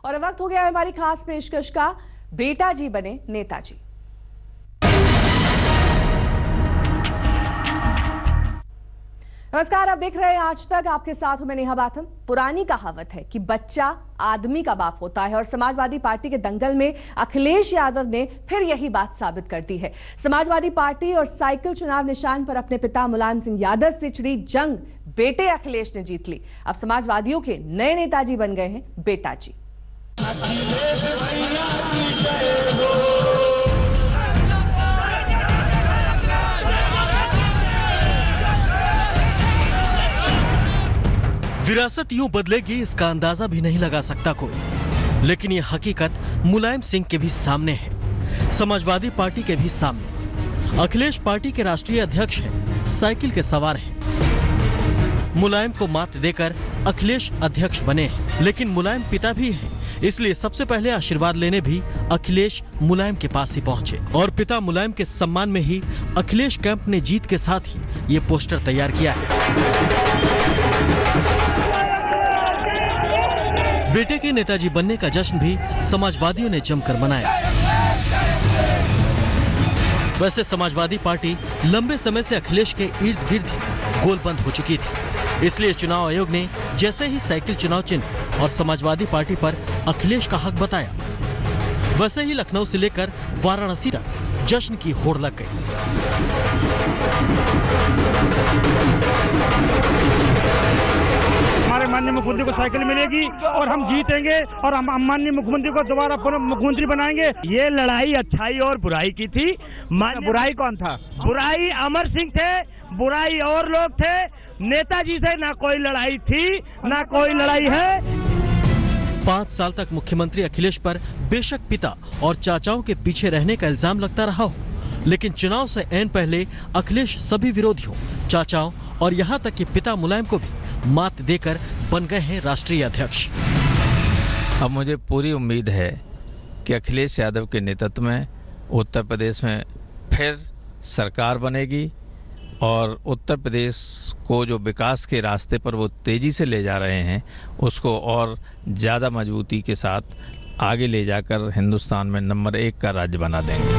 और वक्त हो गया है हमारी खास पेशकश का, बेटा जी बने नेताजी। नमस्कार, आप देख रहे हैं आज तक, आपके साथ हूं मैं नेहा बाथम। पुरानी कहावत है कि बच्चा आदमी का बाप होता है और समाजवादी पार्टी के दंगल में अखिलेश यादव ने फिर यही बात साबित कर दी है। समाजवादी पार्टी और साइकिल चुनाव निशान पर अपने पिता मुलायम सिंह यादव से छिड़ी जंग बेटे अखिलेश ने जीत ली। अब समाजवादियों के नए नेताजी बन गए हैं बेटा जी। विरासत यूं बदलेगी इसका अंदाजा भी नहीं लगा सकता कोई, लेकिन ये हकीकत मुलायम सिंह के भी सामने है, समाजवादी पार्टी के भी सामने। अखिलेश पार्टी के राष्ट्रीय अध्यक्ष हैं, साइकिल के सवार हैं। मुलायम को मात देकर अखिलेश अध्यक्ष बने हैं, लेकिन मुलायम पिता भी हैं, इसलिए सबसे पहले आशीर्वाद लेने भी अखिलेश मुलायम के पास ही पहुंचे और पिता मुलायम के सम्मान में ही अखिलेश कैंप ने जीत के साथ ही ये पोस्टर तैयार किया है। बेटे के नेताजी बनने का जश्न भी समाजवादियों ने जमकर मनाया। वैसे समाजवादी पार्टी लंबे समय से अखिलेश के इर्द गिर्द गोलबंद हो चुकी थी, इसलिए चुनाव आयोग ने जैसे ही साइकिल चुनाव चिन्ह और समाजवादी पार्टी पर अखिलेश का हक बताया, वैसे ही लखनऊ से लेकर वाराणसी तक जश्न की होड़ लग गई। हमारे माननीय मुख्यमंत्री को साइकिल मिलेगी और हम जीतेंगे और हम माननीय मुख्यमंत्री को दोबारा मुख्यमंत्री बनाएंगे। ये लड़ाई अच्छाई और बुराई की थी। बुराई कौन था? बुराई अमर सिंह थे, बुराई और लोग थे। नेताजी से ना कोई लड़ाई थी, ना कोई लड़ाई है। 5 साल तक मुख्यमंत्री अखिलेश पर बेशक पिता और चाचाओं के पीछे रहने का इल्जाम लगता रहा हो, लेकिन चुनाव से ऐन पहले अखिलेश सभी विरोधियों, चाचाओं और यहाँ तक कि पिता मुलायम को भी मात देकर बन गए हैं राष्ट्रीय अध्यक्ष। अब मुझे पूरी उम्मीद है कि अखिलेश यादव के नेतृत्व में उत्तर प्रदेश में फिर सरकार बनेगी और उत्तर प्रदेश को जो विकास के रास्ते पर वो तेजी से ले जा रहे हैं, उसको और ज़्यादा मजबूती के साथ आगे ले जाकर हिंदुस्तान में नंबर 1 का राज्य बना देंगे।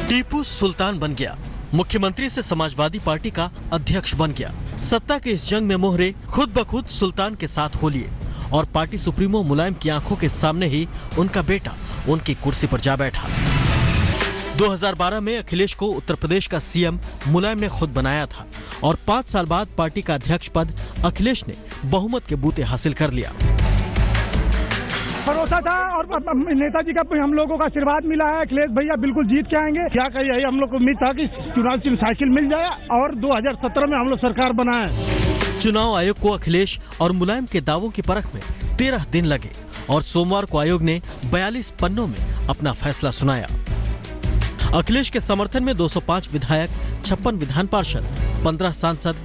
टीपू सुल्तान बन गया, मुख्यमंत्री से समाजवादी पार्टी का अध्यक्ष बन गया। सत्ता के इस जंग में मोहरे खुद ब खुद सुल्तान के साथ हो लिए और पार्टी सुप्रीमो मुलायम की आंखों के सामने ही उनका बेटा उनकी कुर्सी पर जा बैठा। 2012 में अखिलेश को उत्तर प्रदेश का सीएम मुलायम ने खुद बनाया था और 5 साल बाद पार्टी का अध्यक्ष पद अखिलेश ने बहुमत के बूते हासिल कर लिया। भरोसा था और नेताजी का हम लोगों का आशीर्वाद मिला है। अखिलेश भैया बिल्कुल जीत के आएंगे। क्या कहिए, हम लोग को उम्मीद था कि चुनाव चिन्ह साइकिल मिल जाए और 2017 में हम लोग सरकार बनाए। चुनाव आयोग को अखिलेश और मुलायम के दावों की परख में 13 दिन लगे और सोमवार को आयोग ने 42 पन्नों में अपना फैसला सुनाया। अखिलेश के समर्थन में 205 विधायक, 56 विधान पार्षद, 15 सांसद,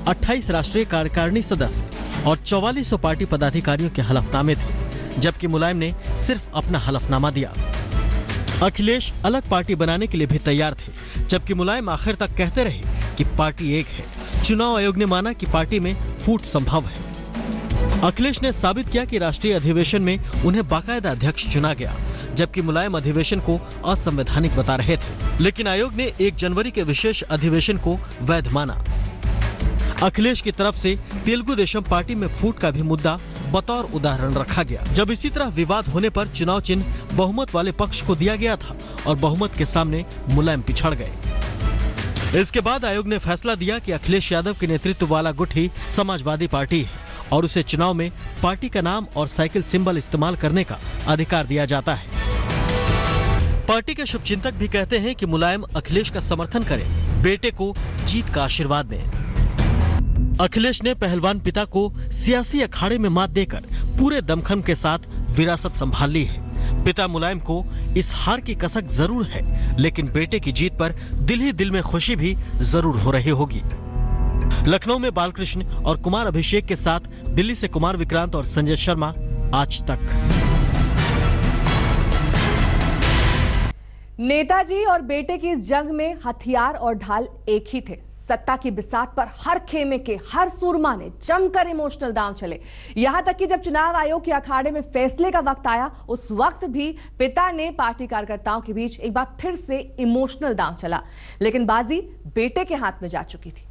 28 राष्ट्रीय कार्यकारिणी सदस्य और 4400 पार्टी पदाधिकारियों के हलफनामे थे, जबकि मुलायम ने सिर्फ अपना हलफनामा दिया। अखिलेश अलग पार्टी बनाने के लिए भी तैयार थे, जबकि मुलायम आखिर तक कहते रहे कि पार्टी एक है। चुनाव आयोग ने माना कि पार्टी में फूट संभव है। अखिलेश ने साबित किया कि राष्ट्रीय अधिवेशन में उन्हें बाकायदा अध्यक्ष चुना गया, जबकि मुलायम अधिवेशन को असंवैधानिक बता रहे थे, लेकिन आयोग ने 1 जनवरी के विशेष अधिवेशन को वैध माना। अखिलेश की तरफ से तेलुगु देशम पार्टी में फूट का भी मुद्दा बतौर उदाहरण रखा गया। जब इसी तरह विवाद होने पर चुनाव चिन्ह बहुमत वाले पक्ष को दिया गया था और बहुमत के सामने मुलायम पिछड़ गए। इसके बाद आयोग ने फैसला दिया कि अखिलेश यादव के नेतृत्व वाला गुट ही समाजवादी पार्टी है और उसे चुनाव में पार्टी का नाम और साइकिल सिंबल इस्तेमाल करने का अधिकार दिया जाता है। पार्टी के शुभचिंतक भी कहते हैं कि मुलायम अखिलेश का समर्थन करें, बेटे को जीत का आशीर्वाद दें। अखिलेश ने पहलवान पिता को सियासी अखाड़े में मात देकर पूरे दमखम के साथ विरासत संभाल ली है। पिता मुलायम को इस हार की कसक जरूर है, लेकिन बेटे की जीत पर दिल ही दिल में खुशी भी जरूर हो रही होगी। लखनऊ में बालकृष्ण और कुमार अभिषेक के साथ दिल्ली से कुमार विक्रांत और संजय शर्मा, आज तक। नेताजी और बेटे की इस जंग में हथियार और ढाल एक ही थे, सत्ता की बिसात पर हर खेमे के हर सूरमा ने जमकर इमोशनल दांव चले। यहां तक कि जब चुनाव आयोग के अखाड़े में फैसले का वक्त आया, उस वक्त भी पिता ने पार्टी कार्यकर्ताओं के बीच एक बार फिर से इमोशनल दांव चला, लेकिन बाजी बेटे के हाथ में जा चुकी थी।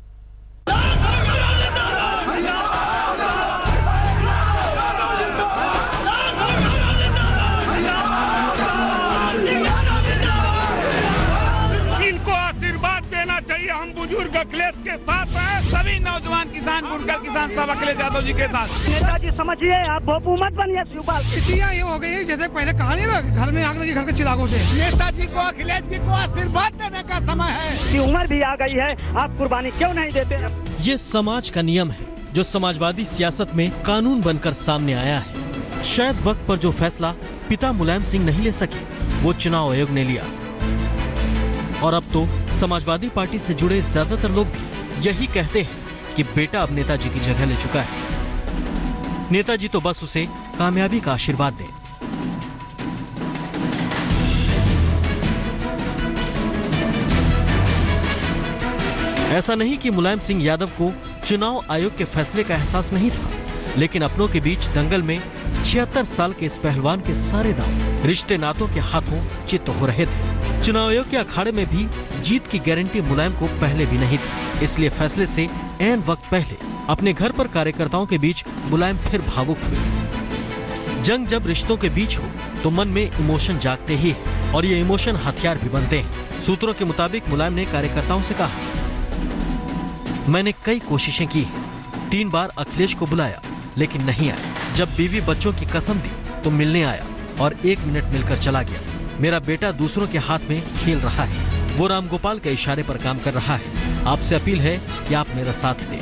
चाहिए, हम बुजुर्ग अखिलेश के साथ हैं, सभी नौजवान किसान, बुनकर किसान सब अखिलेश यादव जी के साथ। नेताजी समझिए, आप हुकूमत बनिए। स्थितियाँ ये हो गई है जैसे पहले कहा नहीं ना, घर में आग लगी घर के चिरागों से। नेताजी को, अखिलेश जी को आशीर्वाद देने का समय है कि उम्र भी आ गई है, आप कुर्बानी क्यों नहीं देते? ये समाज का नियम है जो समाजवादी सियासत में कानून बनकर सामने आया है। शायद वक्त पर जो फैसला पिता मुलायम सिंह नहीं ले सके, वो चुनाव आयोग ने लिया, और अब तो समाजवादी पार्टी से जुड़े ज्यादातर लोग भी यही कहते हैं कि बेटा अब नेताजी की जगह ले चुका है। नेताजी तो बस उसे कामयाबी का आशीर्वाद दें। ऐसा नहीं कि मुलायम सिंह यादव को चुनाव आयोग के फैसले का एहसास नहीं था, लेकिन अपनों के बीच दंगल में 76 साल के इस पहलवान के सारे दांव रिश्ते नातों के हाथों चित हो रहे थे। चुनाव आयोग के अखाड़े में भी जीत की गारंटी मुलायम को पहले भी नहीं थी, इसलिए फैसले से ऐन वक्त पहले अपने घर पर कार्यकर्ताओं के बीच मुलायम फिर भावुक हुए। जंग जब रिश्तों के बीच हो तो मन में इमोशन जागते ही है, और ये इमोशन हथियार भी बनते हैं। सूत्रों के मुताबिक मुलायम ने कार्यकर्ताओं से कहा, मैंने कई कोशिशें की हैं, 3 बार अखिलेश को बुलाया लेकिन नहीं आया। जब बीवी बच्चों की कसम दी तो मिलने आया और 1 मिनट मिलकर चला गया। मेरा बेटा दूसरों के हाथ में खेल रहा है, वो रामगोपाल के इशारे पर काम कर रहा है। आपसे अपील है कि आप मेरा साथ दें।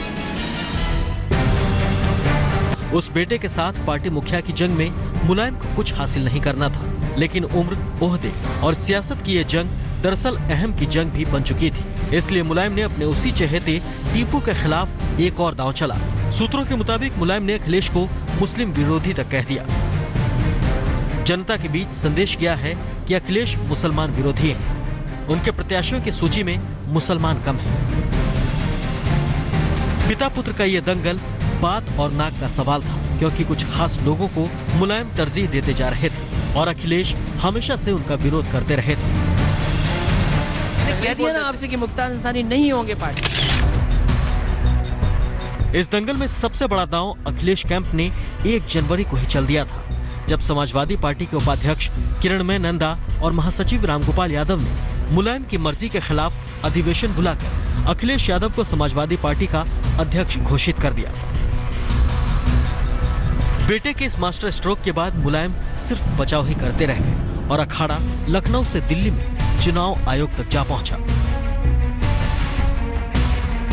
उस बेटे के साथ पार्टी मुखिया की जंग में मुलायम को कुछ हासिल नहीं करना था, लेकिन उम्र, ओहदे और सियासत की ये जंग दरअसल अहम की जंग भी बन चुकी थी। इसलिए मुलायम ने अपने उसी चहेते टीपू के खिलाफ एक और दांव चला। सूत्रों के मुताबिक मुलायम ने अखिलेश को मुस्लिम विरोधी तक कह दिया। जनता के बीच संदेश गया है कि अखिलेश मुसलमान विरोधी हैं। उनके प्रत्याशियों की सूची में मुसलमान कम हैं। पिता पुत्र का यह दंगल बात और नाक का सवाल था, क्योंकि कुछ खास लोगों को मुलायम तरजीह देते जा रहे थे और अखिलेश हमेशा से उनका विरोध करते रहे थे। कह दिया ना आपसे कि मुख्तार अंसारी नहीं होंगे पार्टी। इस दंगल में सबसे बड़ा दांव अखिलेश कैंप ने 1 जनवरी को ही चल दिया था, जब समाजवादी पार्टी के उपाध्यक्ष किरणमय नंदा और महासचिव रामगोपाल यादव ने मुलायम की मर्जी के खिलाफ अधिवेशन बुलाकर अखिलेश यादव को समाजवादी पार्टी का अध्यक्ष घोषित कर दिया। बेटे के इस मास्टर स्ट्रोक के बाद मुलायम सिर्फ बचाव ही करते रह गए और अखाड़ा लखनऊ से दिल्ली में चुनाव आयोग तक जा पहुंचा।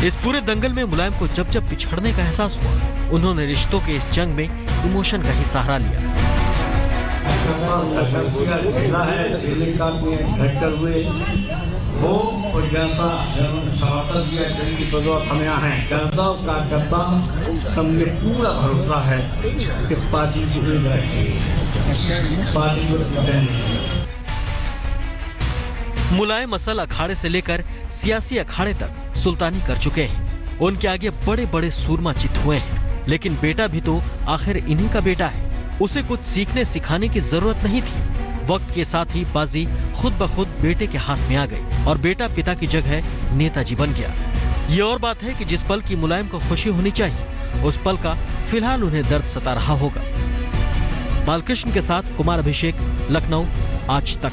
इस पूरे दंगल में मुलायम को जब जब पिछड़ने का एहसास हुआ, उन्होंने रिश्तों के इस जंग में इमोशन का ही सहारा लिया। वो और जनता समर्थन दिया की बदौलत हम यहाँ हैं। जनता का करता हमने पूरा भरोसा है कि पार्टी मुलायम असल अखाड़े से लेकर सियासी अखाड़े तक सुल्तानी कर चुके हैं। उनके आगे बड़े बड़े सूरमा चित हुए हैं, लेकिन बेटा भी तो आखिर इन्हीं का बेटा है। उसे कुछ सीखने सिखाने की जरूरत नहीं थी। वक्त के साथ ही बाजी खुद ब खुद बेटे के हाथ में आ गई और बेटा पिता की जगह नेताजी बन गया। ये और बात है कि जिस पल की मुलायम को खुशी होनी चाहिए, उस पल का फिलहाल उन्हें दर्द सता रहा होगा। बालकृष्ण के साथ कुमार अभिषेक, लखनऊ, आज तक।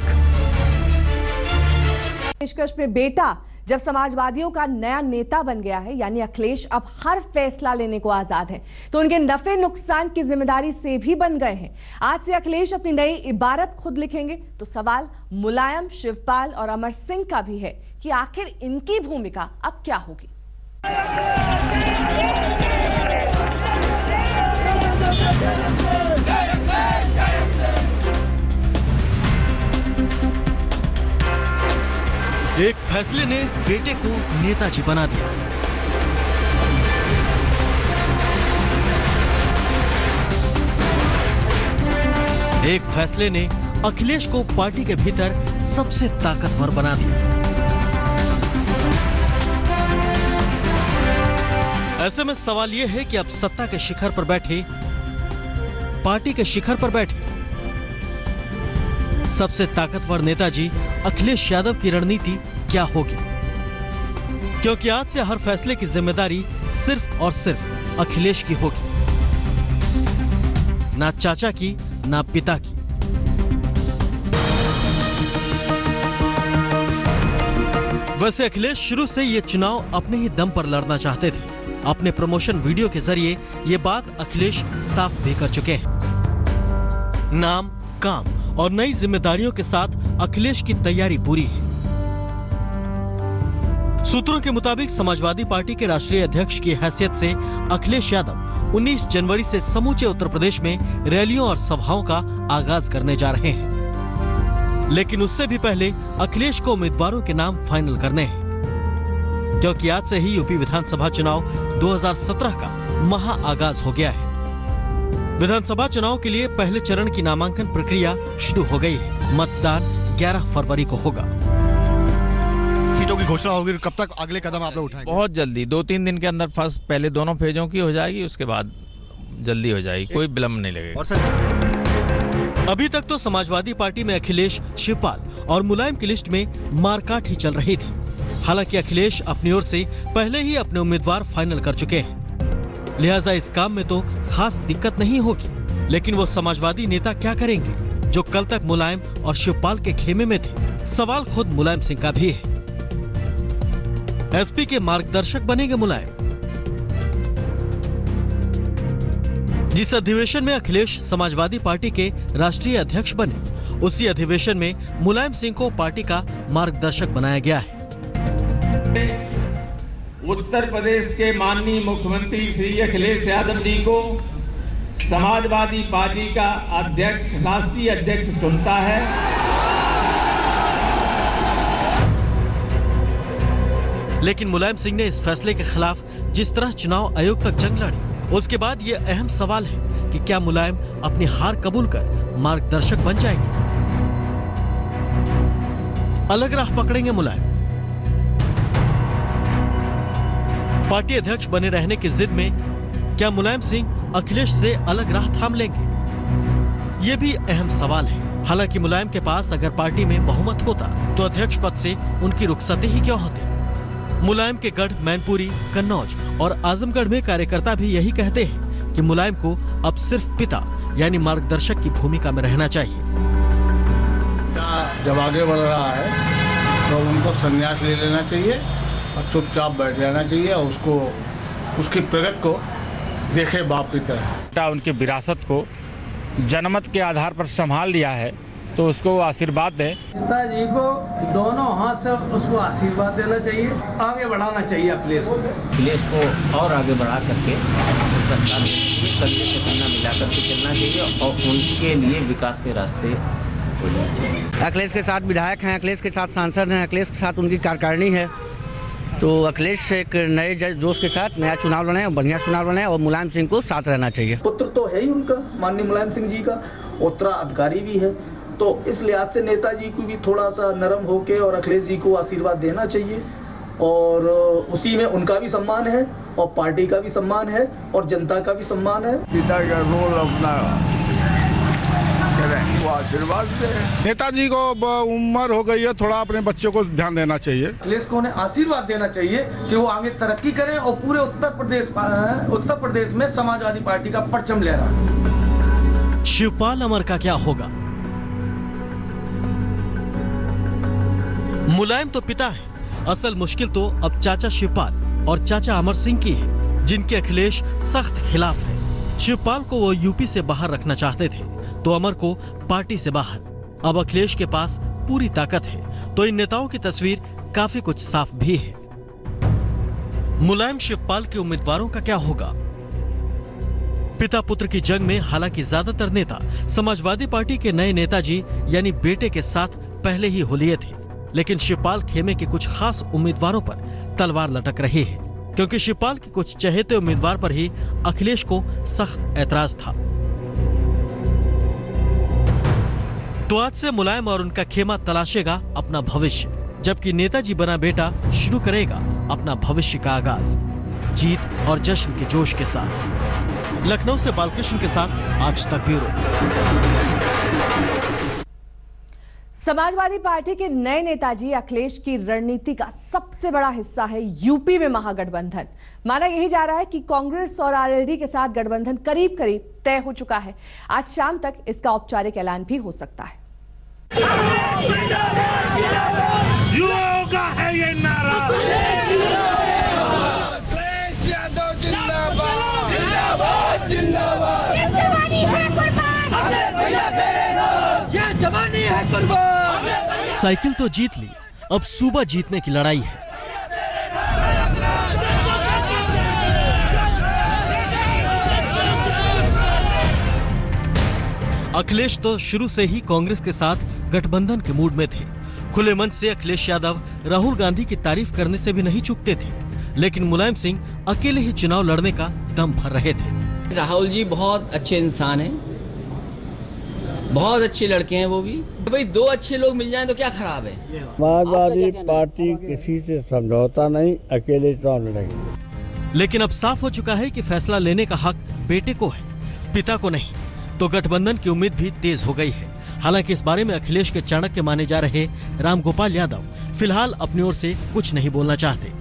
निष्कर्ष में बेटा जब समाजवादियों का नया नेता बन गया है, यानी अखिलेश अब हर फैसला लेने को आजाद है, तो उनके नफे नुकसान की जिम्मेदारी से भी बन गए हैं। आज से अखिलेश अपनी नई इबारत खुद लिखेंगे, तो सवाल मुलायम, शिवपाल और अमर सिंह का भी है कि आखिर इनकी भूमिका अब क्या होगी। एक फैसले ने बेटे को नेताजी बना दिया। एक फैसले ने अखिलेश को पार्टी के भीतर सबसे ताकतवर बना दिया। ऐसे में सवाल यह है कि अब सत्ता के शिखर पर बैठे, पार्टी के शिखर पर बैठे सबसे ताकतवर नेताजी अखिलेश यादव की रणनीति क्या होगी? क्योंकि आज से हर फैसले की जिम्मेदारी सिर्फ और सिर्फ अखिलेश की होगी, ना चाचा की, ना पिता की। वैसे अखिलेश शुरू से ये चुनाव अपने ही दम पर लड़ना चाहते थे। अपने प्रमोशन वीडियो के जरिए ये बात अखिलेश साफ भी कर चुके हैं। नाम, काम और नई जिम्मेदारियों के साथ अखिलेश की तैयारी पूरी है। सूत्रों के मुताबिक समाजवादी पार्टी के राष्ट्रीय अध्यक्ष की हैसियत से अखिलेश यादव 19 जनवरी से समूचे उत्तर प्रदेश में रैलियों और सभाओं का आगाज करने जा रहे हैं। लेकिन उससे भी पहले अखिलेश को उम्मीदवारों के नाम फाइनल करने हैं, क्योंकि आज से ही यूपी विधानसभा चुनाव 2017 का महा आगाज हो गया है। विधानसभा चुनाव के लिए पहले चरण की नामांकन प्रक्रिया शुरू हो गई है। मतदान 11 फरवरी को होगा। सीटों की घोषणा होगी, कब तक अगले कदम आप लोग उठाएंगे? बहुत जल्दी, 2-3 दिन के अंदर फर्स्ट पहले दोनों फेजों की हो जाएगी, उसके बाद जल्दी हो जाएगी, कोई विलंब नहीं लगेगा। अभी तक तो समाजवादी पार्टी में अखिलेश, शिवपाल और मुलायम की लिस्ट में मारकाट ही चल रही थी। हालांकि अखिलेश अपनी ओर से पहले ही अपने उम्मीदवार फाइनल कर चुके हैं, लिहाजा इस काम में तो खास दिक्कत नहीं होगी। लेकिन वो समाजवादी नेता क्या करेंगे जो कल तक मुलायम और शिवपाल के खेमे में थे? सवाल खुद मुलायम सिंह का भी है। एसपी के मार्गदर्शक बनेंगे मुलायम। जिस अधिवेशन में अखिलेश समाजवादी पार्टी के राष्ट्रीय अध्यक्ष बने, उसी अधिवेशन में मुलायम सिंह को पार्टी का मार्गदर्शक बनाया गया है। उत्तर प्रदेश के माननीय मुख्यमंत्री श्री अखिलेश यादव जी को समाजवादी पार्टी का अध्यक्ष, राष्ट्रीय अध्यक्ष चुनता है। लेकिन मुलायम सिंह ने इस फैसले के खिलाफ जिस तरह चुनाव आयोग तक जंग लड़ी, उसके बाद ये अहम सवाल है कि क्या मुलायम अपनी हार कबूल कर मार्गदर्शक बन जाएंगे? अलग राह पकड़ेंगे मुलायम? पार्टी अध्यक्ष बने रहने की जिद में क्या मुलायम सिंह अखिलेश से अलग राह थाम लेंगे? ये भी अहम सवाल है। हालांकि मुलायम के पास अगर पार्टी में बहुमत होता तो अध्यक्ष पद से उनकी रुखसती ही क्यों होती? मुलायम के गढ़ मैनपुरी, कन्नौज और आजमगढ़ में कार्यकर्ता भी यही कहते हैं कि मुलायम को अब सिर्फ पिता यानी मार्गदर्शक की भूमिका में रहना चाहिए। जब आगे बढ़ रहा है तो उनको संन्यास ले लेना चाहिए और चुपचाप बैठ जाना चाहिए और उसको, उसकी प्रगति को देखे बाप की तरह। उनकी विरासत को जनमत के आधार पर संभाल लिया है तो उसको आशीर्वाद दें। पिताजी को दोनों हाथ से उसको आशीर्वाद देना चाहिए, आगे बढ़ाना चाहिए अखिलेश को और आगे बढ़ा करके कंधे से कंधा मिला करके चलना चाहिए और उनके लिए विकास के रास्ते खोलने चाहिए। अखिलेश के साथ विधायक हैं, अखिलेश के साथ सांसद हैं, अखिलेश के साथ उनकी कार्यकारिणी है, तो अखिलेश एक नए जोश के साथ नया चुनाव लड़े और बढ़िया चुनाव लड़े और मुलायम सिंह को साथ रहना चाहिए। पुत्र तो है ही उनका, माननीय मुलायम सिंह जी का, उत्तराधिकारी भी है, तो इस लिहाज से नेताजी को भी थोड़ा सा नरम होके और अखिलेश जी को आशीर्वाद देना चाहिए और उसी में उनका भी सम्मान है और पार्टी का भी सम्मान है और जनता का भी सम्मान है। पिता का रोल अपना वो आशीर्वाद दे। नेताजी को उम्र हो गई है, थोड़ा अपने बच्चों को ध्यान देना चाहिए। अखिलेश को उन्हें आशीर्वाद देना चाहिए कि वो आगे तरक्की करें और पूरे उत्तर प्रदेश में समाजवादी पार्टी का परचम लहराए। शिवपाल अमर का क्या होगा? मुलायम तो पिता है, असल मुश्किल तो अब चाचा शिवपाल और चाचा अमर सिंह की है, जिनके अखिलेश सख्त खिलाफ है। शिवपाल को वो यूपी से बाहर रखना चाहते थे तो अमर को पार्टी से बाहर। अब अखिलेश के पास पूरी ताकत है तो इन नेताओं की तस्वीर काफी कुछ साफ भी है। मुलायम शिवपाल के उम्मीदवारों का क्या होगा? पिता पुत्र की जंग में हालांकि ज्यादातर नेता समाजवादी पार्टी के नए नेताजी यानी बेटे के साथ पहले ही हो लिए थे, लेकिन शिवपाल खेमे के कुछ खास उम्मीदवारों पर तलवार लटक रही है, क्योंकि शिवपाल के कुछ चहेते उम्मीदवार पर ही अखिलेश को सख्त ऐतराज था। तो आज से मुलायम और उनका खेमा तलाशेगा अपना भविष्य, जबकि नेताजी बना बेटा शुरू करेगा अपना भविष्य का आगाज। जीत और जश्न के जोश के साथ। लखनऊ से बालकृष्ण के साथ आज तक ब्यूरो। समाजवादी पार्टी के नए नेताजी अखिलेश की रणनीति का सबसे बड़ा हिस्सा है यूपी में महागठबंधन। माना यही जा रहा है कि कांग्रेस और आरएलडी के साथ गठबंधन करीब करीब तय हो चुका है। आज शाम तक इसका औपचारिक ऐलान भी हो सकता है। युवाओं का है ये नारा, जिंदाबाद जिंदाबाद, ये जवानी है कुर्बान, ये जवानी है कुर्बान। साइकिल तो जीत ली, अब सूबा जीतने की लड़ाई है। अखिलेश तो शुरू से ही कांग्रेस के साथ गठबंधन के मूड में थे। खुले मन से अखिलेश यादव राहुल गांधी की तारीफ करने से भी नहीं चूकते थे, लेकिन मुलायम सिंह अकेले ही चुनाव लड़ने का दम भर रहे थे। राहुल जी बहुत अच्छे इंसान हैं, बहुत अच्छे लड़के हैं वो भी। भाई दो अच्छे लोग मिल जाएं तो क्या खराब है। समाजवादी पार्टी किसी से समझौता नहीं, अकेले चुनाव लड़ेंगे। लेकिन अब साफ हो चुका है कि फैसला लेने का हक बेटे को है, पिता को नहीं। तो गठबंधन की उम्मीद भी तेज हो गई है। हालांकि इस बारे में अखिलेश के चाणक्य माने जा रहे रामगोपाल यादव फिलहाल अपनी ओर से कुछ नहीं बोलना चाहते।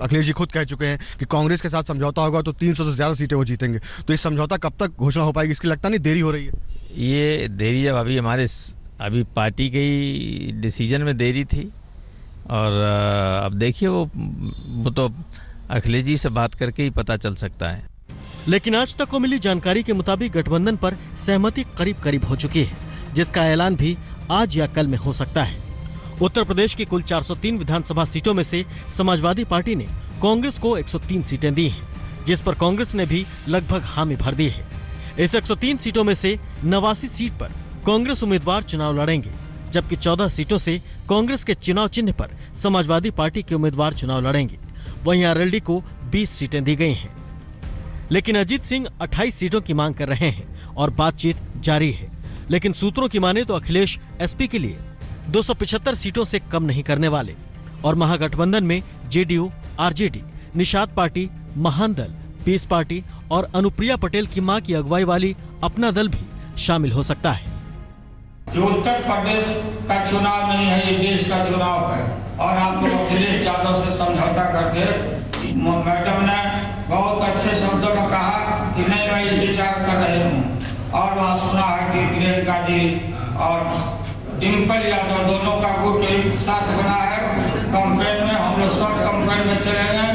अखिलेश जी खुद कह चुके हैं कि कांग्रेस के साथ समझौता होगा तो 300 से ज्यादा सीटें वो जीतेंगे। तो इस समझौता कब तक घोषणा हो पाएगी, इसकी लगता नहीं देरी हो रही है। ये देरी जब अभी पार्टी के डिसीजन में देरी थी, और अब देखिए वो तो अखिलेश जी से बात करके ही पता चल सकता है। लेकिन आज तक को मिली जानकारी के मुताबिक गठबंधन पर सहमति करीब करीब हो चुकी है, जिसका ऐलान भी आज या कल में हो सकता है। उत्तर प्रदेश की कुल 403 विधानसभा सीटों में से समाजवादी पार्टी ने कांग्रेस को 103 सीटें दी हैं, जिस पर कांग्रेस ने भी लगभग हामी भर दी है। इस 103 सीटों में से 89 सीट पर कांग्रेस उम्मीदवार चुनाव लड़ेंगे, जबकि 14 सीटों से कांग्रेस के चुनाव चिन्ह पर समाजवादी पार्टी के उम्मीदवार चुनाव लड़ेंगे। वहीं आरएलडी को 20 सीटें दी गई हैं। लेकिन अजीत सिंह 28 सीटों की मांग कर रहे हैं और बातचीत जारी है। लेकिन सूत्रों की माने तो अखिलेश एसपी के लिए 275 सीटों से कम नहीं करने वाले, और महागठबंधन में जेडीयू, आरजेडी, निषाद पार्टी, महान दल, पीस पार्टी और अनुप्रिया पटेल की मां की अगुवाई वाली अपना दल भी शामिल हो सकता है। ये उत्तर प्रदेश का चुनाव नहीं है, ये देश का चुनाव है। और आप लोग अखिलेश यादव से समझौता करके, मैडम ने बहुत अच्छे शब्दों में कहा कि नहीं मैं विचार कर रही हूँ। और वहाँ सुना है कि प्रियंका जी और डिम्पल यादव दोनों का गुट एक साथ बना है कैंपेन में। हम लोग सब कैंपेन में चले हैं।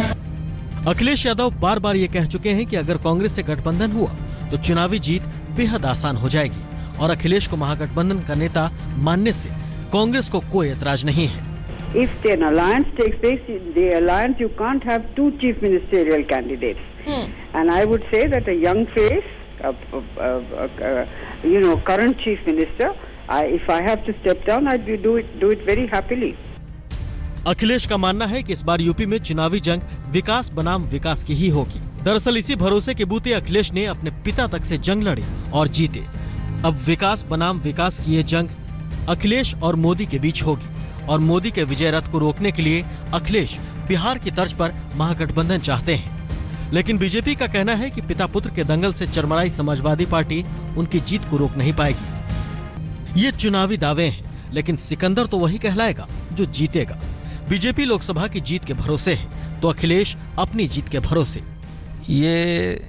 अखिलेश यादव बार बार ये कह चुके हैं कि अगर कांग्रेस से गठबंधन हुआ तो चुनावी जीत बेहद आसान हो जाएगी, और अखिलेश को महागठबंधन का नेता मानने से कांग्रेस को कोई एतराज नहीं है। If an alliance takes place, the alliance you can't have two chief ministerial candidates. And I would say that a young face, current chief minister, if I have to step down, I'd do it very happily. Akhilesh का मानना है कि इस बार UP में चुनावी जंग विकास बनाम विकास की ही होगी। दरअसल इसी भरोसे के बूते अखिलेश ने अपने पिता तक से जंग लड़े और जीते। अब विकास बनाम विकास की ये जंग अखिलेश और मोदी के बीच होगी, और मोदी के विजय रथ को रोकने के लिए अखिलेश बिहार की तर्ज पर महागठबंधन चाहते हैं। लेकिन बीजेपी का कहना है कि पिता पुत्र के दंगल से चरमराई समाजवादी पार्टी उनकी जीत को रोक नहीं पाएगी। ये चुनावी दावे हैं, लेकिन सिकंदर तो वही कहलाएगा जो जीतेगा। बीजेपी लोकसभा की जीत के भरोसे है, तो अखिलेश अपनी जीत के भरोसे। ये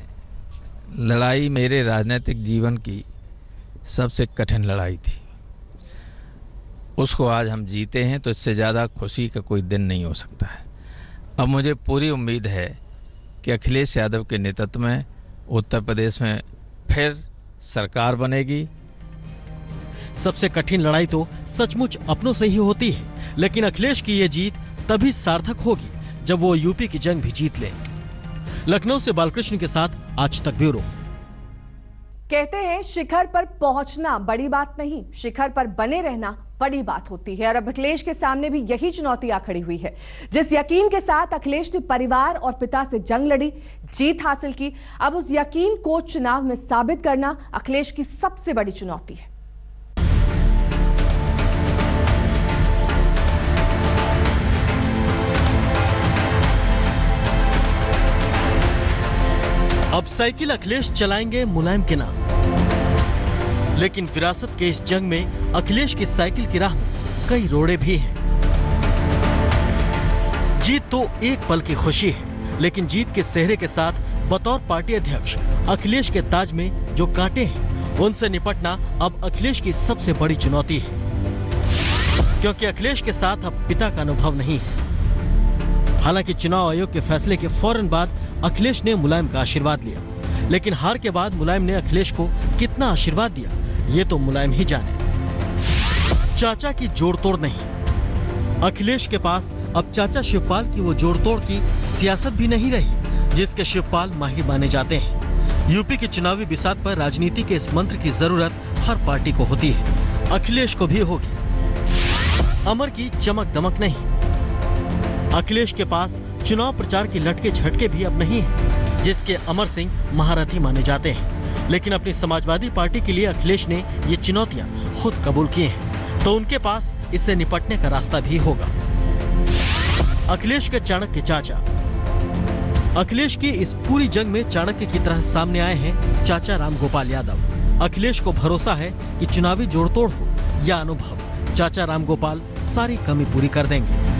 लड़ाई मेरे राजनीतिक जीवन की सबसे कठिन लड़ाई थी। उसको आज हम जीते हैं तो इससे ज़्यादा खुशी का कोई दिन नहीं हो सकता है। अब मुझे पूरी उम्मीद है कि अखिलेश यादव के नेतृत्व में उत्तर प्रदेश में फिर सरकार बनेगी। सबसे कठिन लड़ाई तो सचमुच अपनों से ही होती है, लेकिन अखिलेश की ये जीत तभी सार्थक होगी जब वो यूपी की जंग भी जीत ले। लखनऊ से बालकृष्ण के साथ आज तक ब्यूरो। कहते हैं शिखर पर पहुंचना बड़ी बात नहीं, शिखर पर बने रहना बड़ी बात होती है। और अब अखिलेश के सामने भी यही चुनौती आ खड़ी हुई है। जिस यकीन के साथ अखिलेश ने परिवार और पिता से जंग लड़ी, जीत हासिल की, अब उस यकीन को चुनाव में साबित करना अखिलेश की सबसे बड़ी चुनौती है। अब साइकिल अखिलेश चलाएंगे मुलायम के नाम, लेकिन विरासत के इस जंग में अखिलेश की साइकिल की राह में कई रोड़े भी हैं। जीत तो एक पल की खुशी है, लेकिन जीत के सेहरे के साथ बतौर पार्टी अध्यक्ष अखिलेश के ताज में जो कांटे हैं, उनसे निपटना अब अखिलेश की सबसे बड़ी चुनौती है, क्योंकि अखिलेश के साथ अब पिता का अनुभव नहीं है। हालांकि चुनाव आयोग के फैसले के फौरन बाद अखिलेश ने मुलायम का आशीर्वाद लिया, लेकिन हार के बाद मुलायम ने अखिलेश को कितना आशीर्वाद दिया, ये तो मुलायम ही जाने। चाचा की जोड़ तोड़ नहीं, अखिलेश के पास अब चाचा शिवपाल की वो जोड़ तोड़ की सियासत भी नहीं रही, जिसके शिवपाल माहिर माने जाते हैं। यूपी की चुनावी बिसात पर राजनीति के इस मंत्र की जरूरत हर पार्टी को होती है, अखिलेश को भी होगी। अमर की चमक दमक नहीं, अखिलेश के पास चुनाव प्रचार की लटके झटके भी अब नहीं है, जिसके अमर सिंह महारथी माने जाते हैं। लेकिन अपनी समाजवादी पार्टी के लिए अखिलेश ने ये चुनौतियां खुद कबूल की हैं, तो उनके पास इससे निपटने का रास्ता भी होगा। अखिलेश के चाणक्य चाचा, अखिलेश की इस पूरी जंग में चाणक्य की तरह सामने आए हैं चाचा रामगोपाल यादव। अखिलेश को भरोसा है कि चुनावी जोड़तोड़ हो या अनुभव, चाचा रामगोपाल सारी कमी पूरी कर देंगे।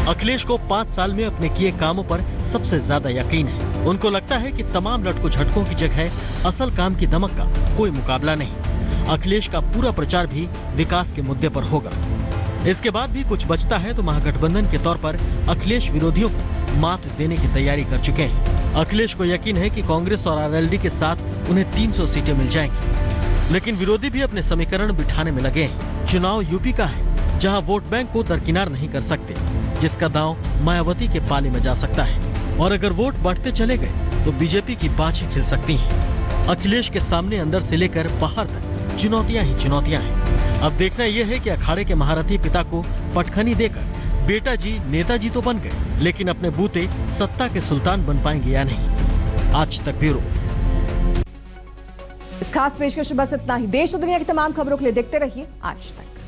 अखिलेश को 5 साल में अपने किए कामों पर सबसे ज्यादा यकीन है। उनको लगता है कि तमाम लटकों झटकों की जगह असल काम की दमक का कोई मुकाबला नहीं। अखिलेश का पूरा प्रचार भी विकास के मुद्दे पर होगा। इसके बाद भी कुछ बचता है तो महागठबंधन के तौर पर अखिलेश विरोधियों को मात देने की तैयारी कर चुके हैं। अखिलेश को यकीन है कि कांग्रेस और आरएलडी के साथ उन्हें 300 सीटें मिल जाएंगी, लेकिन विरोधी भी अपने समीकरण बिठाने में लगे हैं। चुनाव यूपी का है, जहां वोट बैंक को दरकिनार नहीं कर सकते, जिसका दांव मायावती के पाले में जा सकता है। और अगर वोट बढ़ते चले गए तो बीजेपी की बाँछें खिल सकती हैं। अखिलेश के सामने अंदर से लेकर बाहर तक चुनौतियां ही चुनौतियां हैं। अब देखना यह है कि अखाड़े के महारथी पिता को पटखनी देकर बेटा जी नेताजी तो बन गए, लेकिन अपने बूते सत्ता के सुल्तान बन पाएंगे या नहीं। आज तक ब्यूरो। इस खास पेशकश बस इतना ही। देश और दुनिया की तमाम खबरों के लिए देखते रहिए आज तक।